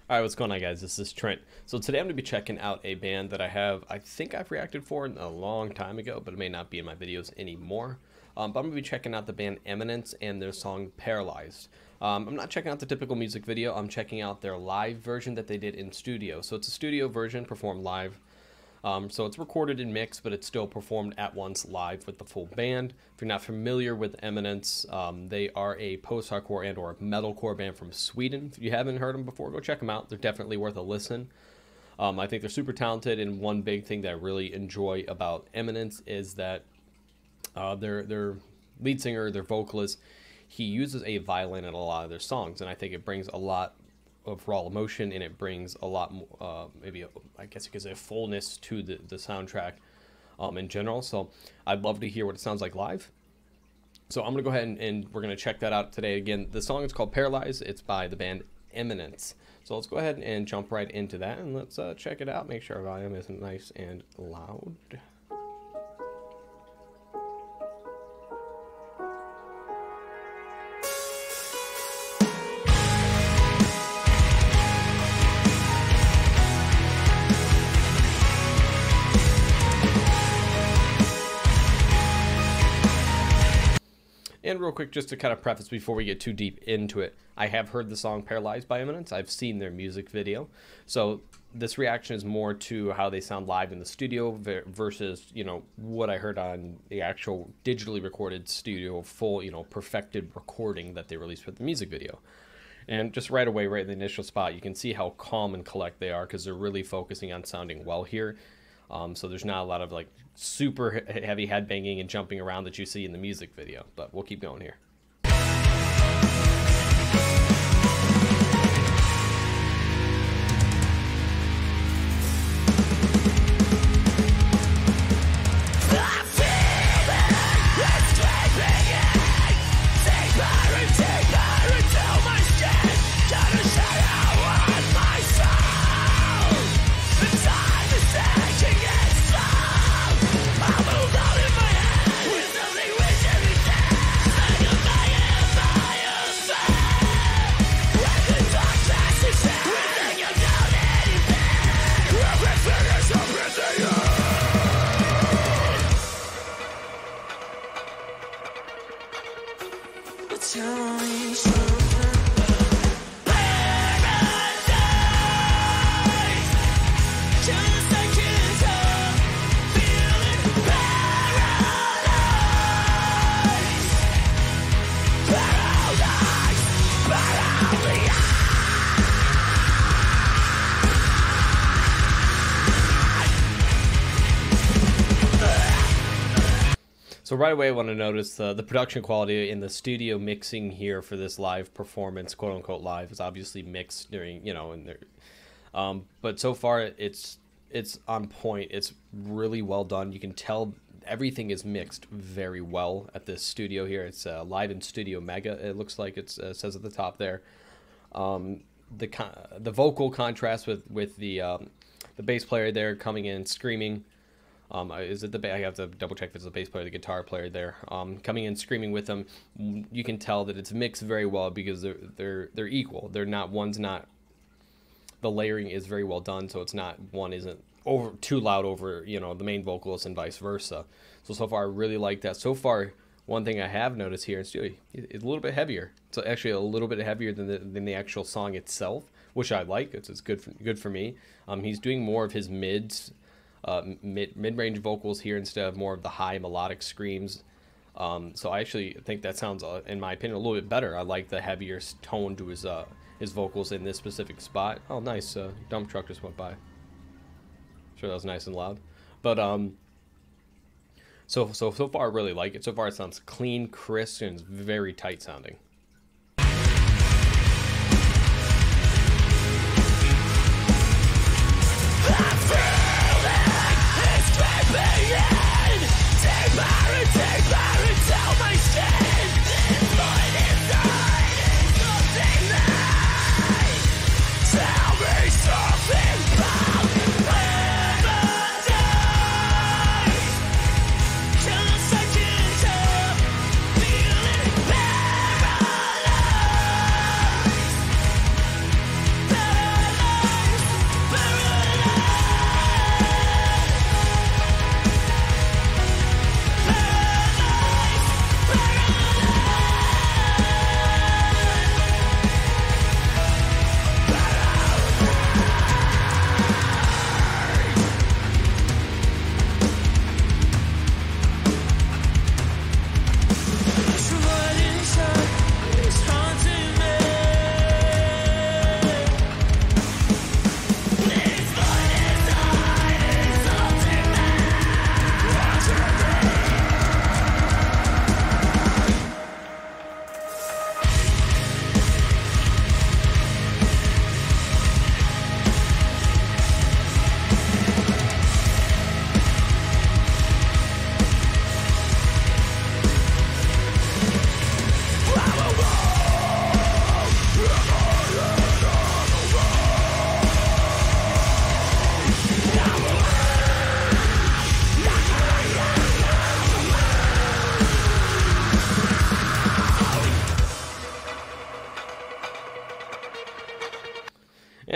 Alright, what's going on, guys? This is Trent. So today I'm going to be checking out a band that I think I've reacted for a long time ago, but it may not be in my videos anymore. But I'm going to be checking out the band Imminence and their song Paralyzed. I'm not checking out the typical music video, I'm checking out their live version that they did in studio. So it's a studio version performed live. So it's recorded and mixed, but it's still performed at once live with the full band. If you're not familiar with Imminence, they are a post-hardcore and or metalcore band from Sweden. If you haven't heard them before, go check them out. They're definitely worth a listen. I think they're super talented, and one big thing that I really enjoy about Imminence is that their lead singer, their vocalist, he uses a violin in a lot of their songs, and I think it brings a lot of raw emotion, and it brings a lot more, I guess you could say, a fullness to the soundtrack in general. So I'd love to hear what it sounds like live. So I'm gonna go ahead and we're gonna check that out today. Again, the song is called Paralyzed. It's by the band Imminence. So let's go ahead and jump right into that, and let's check it out. Make sure our volume is nice and loud. And real quick, just to kind of preface before we get too deep into it, I have heard the song Paralyzed by Imminence. I've seen their music video. So this reaction is more to how they sound live in the studio versus, you know, what I heard on the actual digitally recorded studio, full, you know, perfected recording that they released for the music video. And just right away, right in the initial spot, you can see how calm and collect they are, because they're really focusing on sounding well here. So there's not a lot of like super heavy headbanging and jumping around that you see in the music video, but we'll keep going here. So right away I want to notice the production quality in the studio mixing here for this live performance, quote unquote live, is obviously mixed during, you know, and but so far it's on point. It's really well done. You can tell everything is mixed very well at this studio here. It's live in Studio Mega, it looks like it says at the top there. The vocal contrast with the bass player there coming in screaming. Is it I have to double check if it's the bass player, the guitar player there, coming in screaming with them. You can tell that it's mixed very well because they're equal. They're not, one's not, the layering is very well done, so it's not, one isn't over too loud over, you know, the main vocalist and vice versa. So far I really like that. So far, one thing I have noticed here in studio, it's a little bit heavier. It's actually a little bit heavier than the actual song itself, which I like. It's good for me. He's doing more of his mid-range vocals here instead of more of the high melodic screams. So I actually think that sounds, in my opinion, a little bit better. I like the heavier tone to his vocals in this specific spot. Oh, nice. Dump truck just went by. Sure, that was nice and loud. But so far I really like it. So far it sounds clean, crisp, and it's very tight sounding.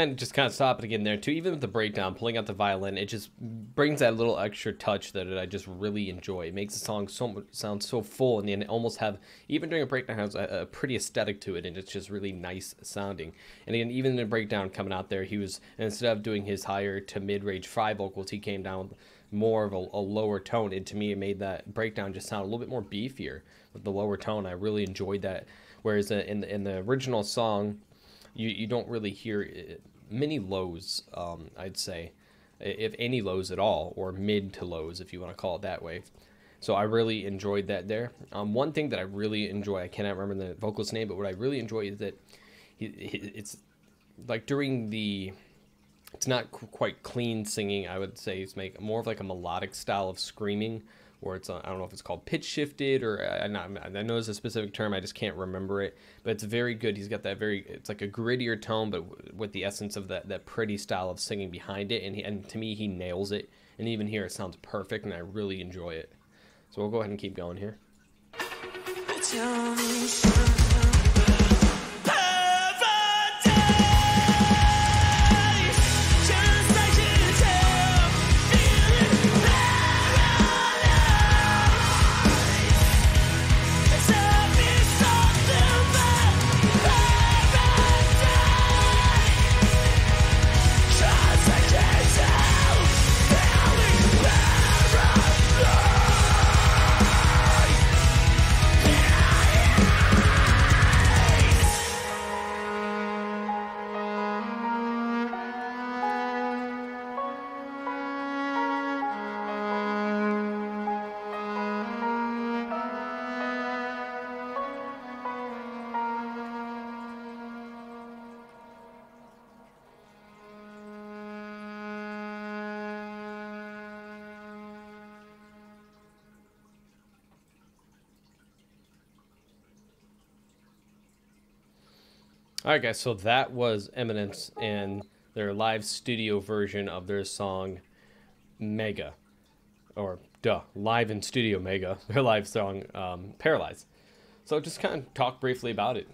And just kind of stopping again there too, even with the breakdown, pulling out the violin, it just brings that little extra touch that I just really enjoy. It makes the song sound so full, and then almost have, even during a breakdown, has a pretty aesthetic to it, and it's just really nice sounding. And again, even in the breakdown coming out there, he was, instead of doing his higher to mid-range fry vocals, he came down with more of a lower tone, and to me it made that breakdown just sound a little bit more beefier with the lower tone. I really enjoyed that, whereas in the original song, you don't really hear many lows, I'd say, if any lows at all, or mid to lows, if you want to call it that way. So I really enjoyed that there. One thing that I really enjoy, I cannot remember the vocalist's name, but what I really enjoy is that it's like during the, it's not quite clean singing, I would say. It's more of like a melodic style of screaming, or it's, I don't know if it's called pitch shifted, or I know there's a specific term, I just can't remember it, but it's very good. He's got that it's like a grittier tone, but with the essence of that pretty style of singing behind it, and to me, he nails it, and even here, it sounds perfect, and I really enjoy it. So we'll go ahead and keep going here. All right, guys, so that was Imminence and their live studio version of their song Mega, or live in studio Mega, their live song Paralyzed. So just kind of talk briefly about it.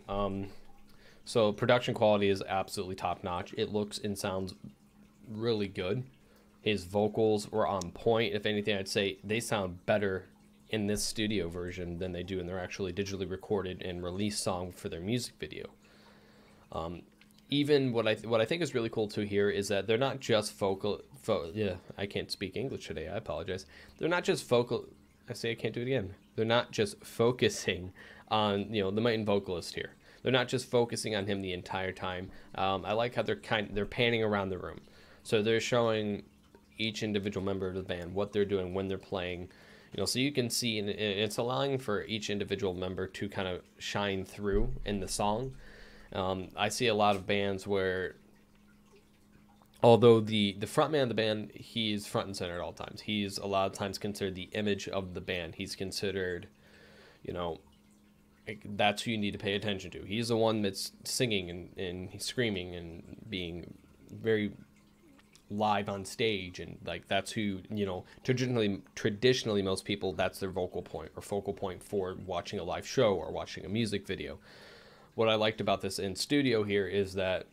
So production quality is absolutely top notch. It looks and sounds really good. His vocals were on point. If anything, I'd say they sound better in this studio version than they do in their actually digitally recorded and released song for their music video. Even what I think is really cool too here is that they're not just I can't speak English today, I apologize. They're not just I can't do it again. They're not just focusing on, the main vocalist here. They're not just focusing on him the entire time. I like how they're panning around the room. So they're showing each individual member of the band what they're doing when they're playing, so you can see, and it's allowing for each individual member to kind of shine through in the song. I see a lot of bands where, although the frontman of the band, he's front and center at all times. He's a lot of times considered the image of the band. He's considered, that's who you need to pay attention to. He's the one that's singing and he's screaming and being very live on stage, and like that's who, traditionally most people, that's their vocal point or focal point for watching a live show or watching a music video. What I liked about this in studio here is that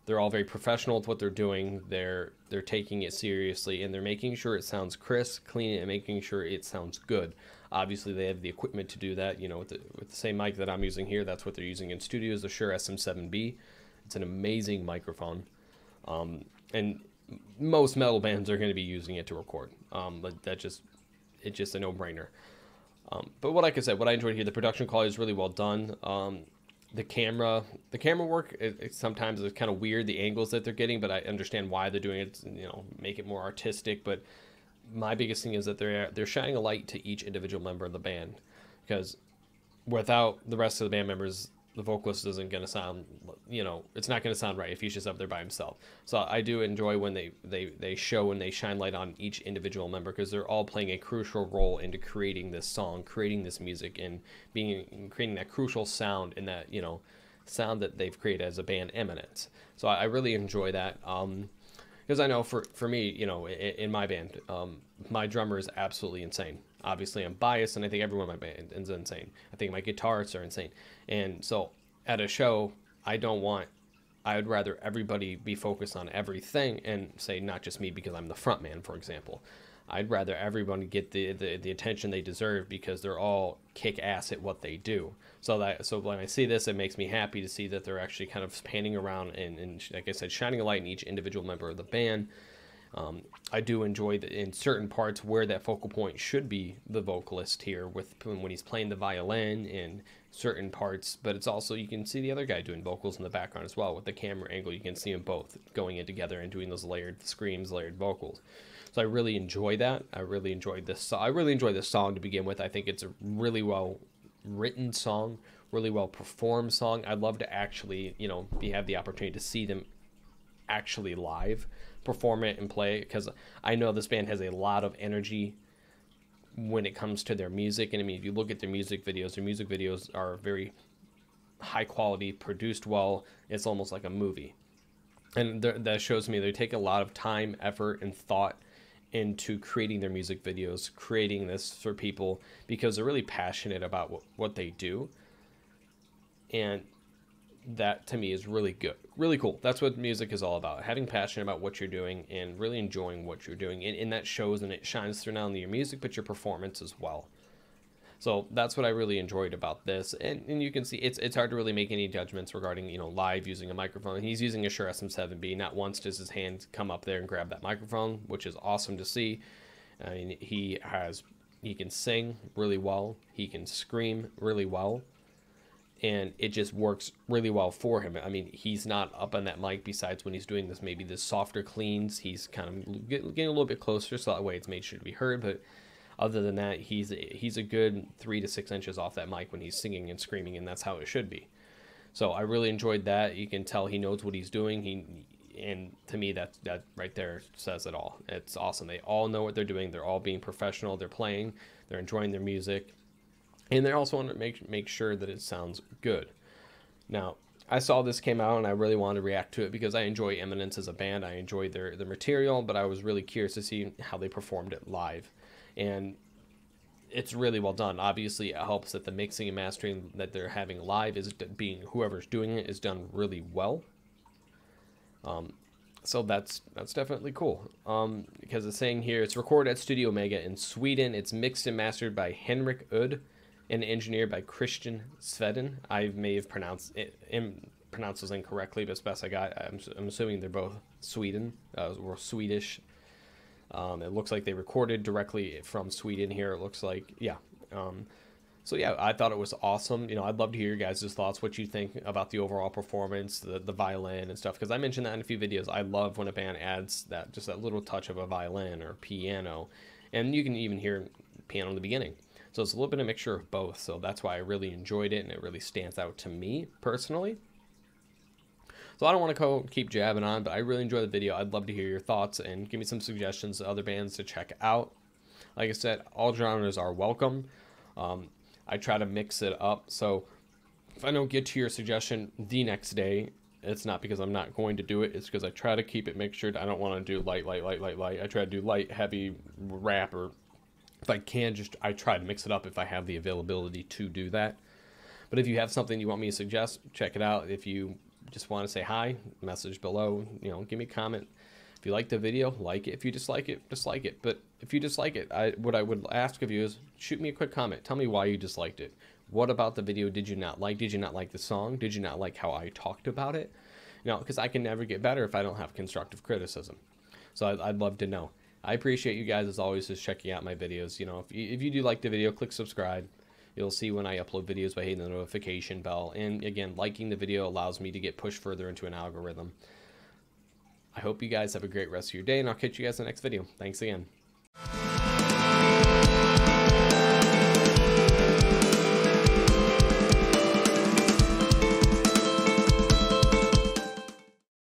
they're all very professional with what they're doing. They're taking it seriously, and they're making sure it sounds crisp, clean, and making sure it sounds good. Obviously, they have the equipment to do that. With the same mic that I'm using here, that's what they're using in studio, is the Shure SM7B. It's an amazing microphone, and most metal bands are going to be using it to record. But it's just a no-brainer. But like I said, what I enjoyed here, the production quality is really well done. The camera work, it sometimes is kind of weird, the angles that they're getting, but I understand why they're doing it, make it more artistic. But my biggest thing is that they're shining a light to each individual member of the band, because without the rest of the band members, the vocalist isn't going to sound, it's not going to sound right if he's just up there by himself. So I do enjoy when they show and they shine light on each individual member, because they're all playing a crucial role into creating this song, creating this music, and creating that crucial sound and that, sound that they've created as a band, Imminence. So I really enjoy that. Because I know for me, in my band, my drummer is absolutely insane. Obviously, I'm biased, and I think everyone in my band is insane. I think my guitarists are insane. And so at a show, I don't want I would rather everybody be focused on everything, and say not just me because I'm the front man, for example. I'd rather everybody get the attention they deserve because they're all kick ass at what they do. So when I see this, it makes me happy to see that they're actually kind of panning around and like I said, shining a light in each individual member of the band. I do enjoy that in certain parts where that focal point should be the vocalist here, with when he's playing the violin in certain parts, but it's also, you can see the other guy doing vocals in the background as well. With the camera angle, you can see them both going in together and doing those layered screams, layered vocals. So I really enjoy that. I really enjoyed this. I really enjoyed this song to begin with. I think it's a really well written song, really well performed song. I'd love to actually, you know, have the opportunity to see them actually live perform it and play it, because I know this band has a lot of energy when it comes to their music. And I mean, if you look at their music videos are very high quality, produced well. It's almost like a movie, and that shows me they take a lot of time, effort, and thought into creating their music videos, creating this for people, because they're really passionate about what they do. And that to me is really good, really cool. That's what music is all about, having passion about what you're doing and really enjoying what you're doing, and that shows, and it shines through not only your music but your performance as well. So that's what I really enjoyed about this. And you can see it's hard to really make any judgments regarding, you know, live using a microphone. He's using a Shure SM7B. Not once does his hand come up there and grab that microphone, which is awesome to see. I mean, he can sing really well, he can scream really well, and it just works really well for him. I mean, he's not up on that mic besides when he's doing this, maybe the softer cleans. He's kind of getting a little bit closer, so that way it's made sure to be heard. But other than that, he's a good 3 to 6 inches off that mic when he's singing and screaming, and that's how it should be. So I really enjoyed that. You can tell he knows what he's doing. And to me, that right there says it all. It's awesome. They all know what they're doing. They're all being professional. They're playing. They're enjoying their music. And they also want to make sure that it sounds good. Now, I saw this came out and I really wanted to react to it because I enjoy Imminence as a band. I enjoy their material, but I was really curious to see how they performed it live. And it's really well done. Obviously, it helps that the mixing and mastering that they're having live is being, whoever's doing it is done really well. So that's definitely cool. Because it's saying here, it's recorded at Studio Omega in Sweden. It's mixed and mastered by Henrik Udd and engineered by Christian Sveden. I may have pronounced those incorrectly, but it's best I got. I'm assuming they're both Sweden or Swedish. It looks like they recorded directly from Sweden here. It looks like, yeah. So yeah, I thought it was awesome. You know, I'd love to hear your guys' thoughts, what you think about the overall performance, the violin and stuff, because I mentioned that in a few videos. I love when a band adds just that little touch of a violin or piano, and you can even hear piano in the beginning. So it's a little bit of a mixture of both. So that's why I really enjoyed it, and it really stands out to me personally. So I don't want to keep jabbing on, but I really enjoyed the video. I'd love to hear your thoughts and give me some suggestions of other bands to check out. Like I said, all genres are welcome. I try to mix it up. So if I don't get to your suggestion the next day, it's not because I'm not going to do it. It's because I try to keep it mixtured. I don't want to do light. I try to do light, heavy, rap, or if I can, I try to mix it up if I have the availability to do that. But if you have something you want me to suggest, check it out. If you just want to say hi, message below, you know, give me a comment. If you like the video, like it. If you dislike it, dislike it. But if you dislike it, what I would ask of you is shoot me a quick comment. Tell me why you disliked it. What about the video did you not like? Did you not like the song? Did you not like how I talked about it? You know, because I can never get better if I don't have constructive criticism. So I'd love to know. I appreciate you guys, as always, just checking out my videos. You know, if you do like the video, click subscribe. You'll see when I upload videos by hitting the notification bell. And again, liking the video allows me to get pushed further into an algorithm. I hope you guys have a great rest of your day, and I'll catch you guys in the next video. Thanks again.